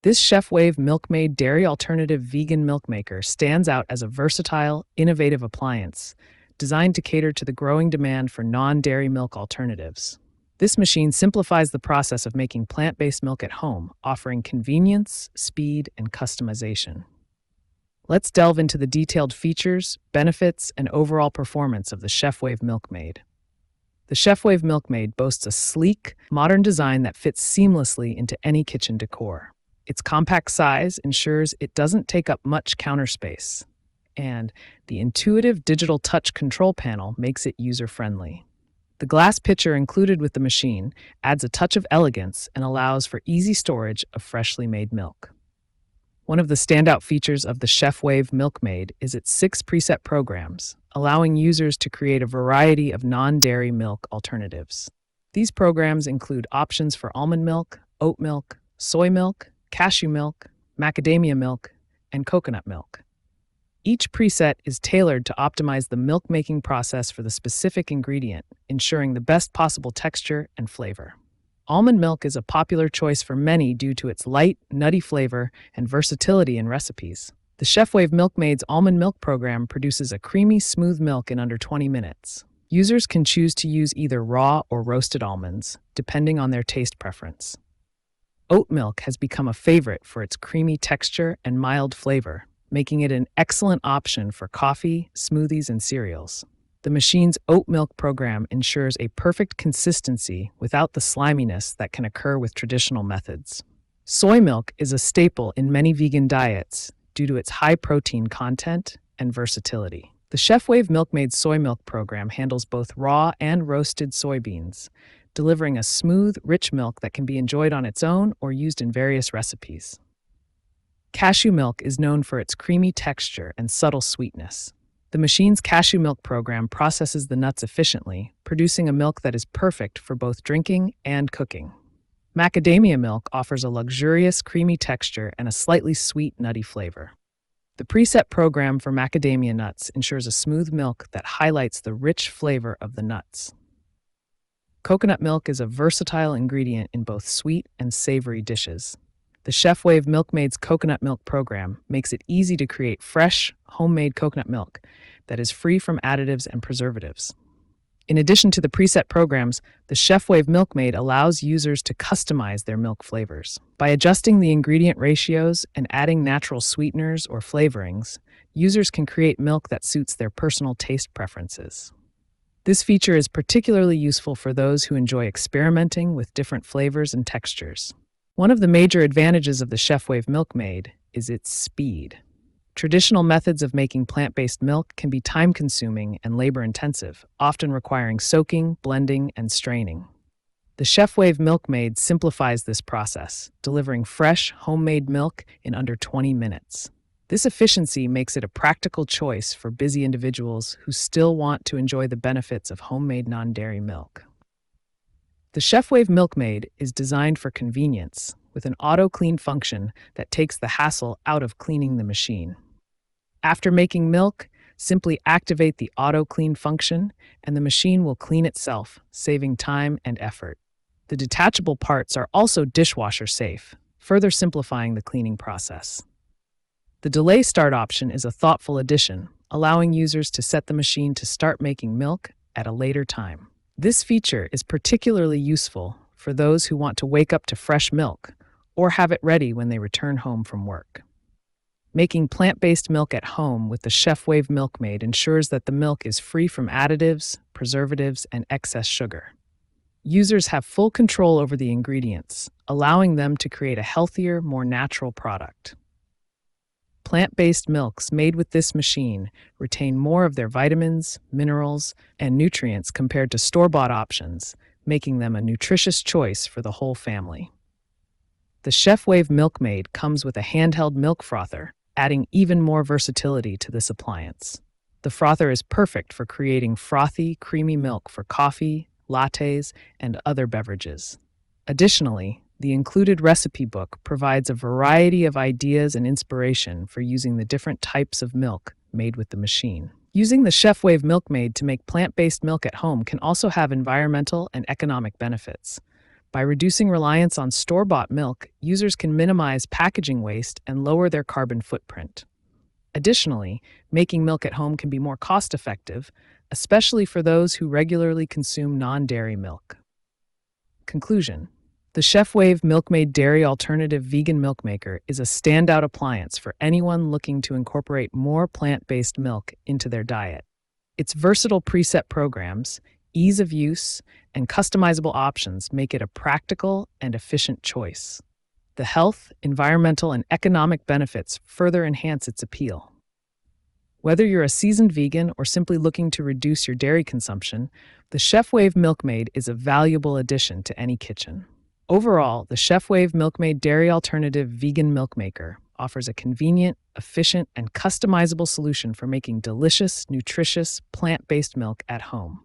This Chefwave Milkmade dairy alternative vegan milk maker stands out as a versatile, innovative appliance designed to cater to the growing demand for non-dairy milk alternatives. This machine simplifies the process of making plant-based milk at home, offering convenience, speed, and customization. Let's delve into the detailed features, benefits, and overall performance of the Chefwave Milkmade. The Chefwave Milkmade boasts a sleek, modern design that fits seamlessly into any kitchen decor. Its compact size ensures it doesn't take up much counter space, and the intuitive digital touch control panel makes it user-friendly. The glass pitcher included with the machine adds a touch of elegance and allows for easy storage of freshly made milk. One of the standout features of the Chefwave Milkmade is its 6 preset programs, allowing users to create a variety of non-dairy milk alternatives. These programs include options for almond milk, oat milk, soy milk, cashew milk, macadamia milk, and coconut milk. Each preset is tailored to optimize the milk-making process for the specific ingredient, ensuring the best possible texture and flavor. Almond milk is a popular choice for many due to its light, nutty flavor and versatility in recipes. The Chefwave Milkmade's almond milk program produces a creamy, smooth milk in under 20 minutes. Users can choose to use either raw or roasted almonds, depending on their taste preference. Oat milk has become a favorite for its creamy texture and mild flavor, making it an excellent option for coffee, smoothies, and cereals. The machine's oat milk program ensures a perfect consistency without the sliminess that can occur with traditional methods. Soy milk is a staple in many vegan diets due to its high protein content and versatility. The Chefwave Milkmade's soy milk program handles both raw and roasted soybeans, delivering a smooth, rich milk that can be enjoyed on its own or used in various recipes. Cashew milk is known for its creamy texture and subtle sweetness. The machine's cashew milk program processes the nuts efficiently, producing a milk that is perfect for both drinking and cooking. Macadamia milk offers a luxurious, creamy texture and a slightly sweet, nutty flavor. The preset program for macadamia nuts ensures a smooth milk that highlights the rich flavor of the nuts. Coconut milk is a versatile ingredient in both sweet and savory dishes. The Chefwave Milkmade's coconut milk program makes it easy to create fresh, homemade coconut milk that is free from additives and preservatives. In addition to the preset programs, the Chefwave Milkmade allows users to customize their milk flavors. By adjusting the ingredient ratios and adding natural sweeteners or flavorings, users can create milk that suits their personal taste preferences. This feature is particularly useful for those who enjoy experimenting with different flavors and textures. One of the major advantages of the Chefwave Milkmade is its speed. Traditional methods of making plant-based milk can be time-consuming and labor-intensive, often requiring soaking, blending, and straining. The Chefwave Milkmade simplifies this process, delivering fresh, homemade milk in under 20 minutes. This efficiency makes it a practical choice for busy individuals who still want to enjoy the benefits of homemade non-dairy milk. The Chefwave Milkmade is designed for convenience, with an auto-clean function that takes the hassle out of cleaning the machine. After making milk, simply activate the auto-clean function, and the machine will clean itself, saving time and effort. The detachable parts are also dishwasher safe, further simplifying the cleaning process. The delay start option is a thoughtful addition, allowing users to set the machine to start making milk at a later time. This feature is particularly useful for those who want to wake up to fresh milk or have it ready when they return home from work. Making plant-based milk at home with the Chefwave Milkmade ensures that the milk is free from additives, preservatives, and excess sugar. Users have full control over the ingredients, allowing them to create a healthier, more natural product. Plant-based milks made with this machine retain more of their vitamins, minerals, and nutrients compared to store-bought options, making them a nutritious choice for the whole family. The Chefwave Milkmade comes with a handheld milk frother, adding even more versatility to this appliance. The frother is perfect for creating frothy, creamy milk for coffee, lattes, and other beverages. Additionally, the included recipe book provides a variety of ideas and inspiration for using the different types of milk made with the machine. Using the Chefwave Milkmade to make plant-based milk at home can also have environmental and economic benefits. By reducing reliance on store-bought milk, users can minimize packaging waste and lower their carbon footprint. Additionally, making milk at home can be more cost-effective, especially for those who regularly consume non-dairy milk. Conclusion: the Chefwave Milkmade Dairy Alternative Vegan Milk Maker is a standout appliance for anyone looking to incorporate more plant-based milk into their diet. Its versatile preset programs, ease of use, and customizable options make it a practical and efficient choice. The health, environmental, and economic benefits further enhance its appeal. Whether you're a seasoned vegan or simply looking to reduce your dairy consumption, the Chefwave Milkmade is a valuable addition to any kitchen. Overall, the Chefwave Milkmade Dairy Alternative Vegan Milk Maker offers a convenient, efficient, and customizable solution for making delicious, nutritious, plant-based milk at home.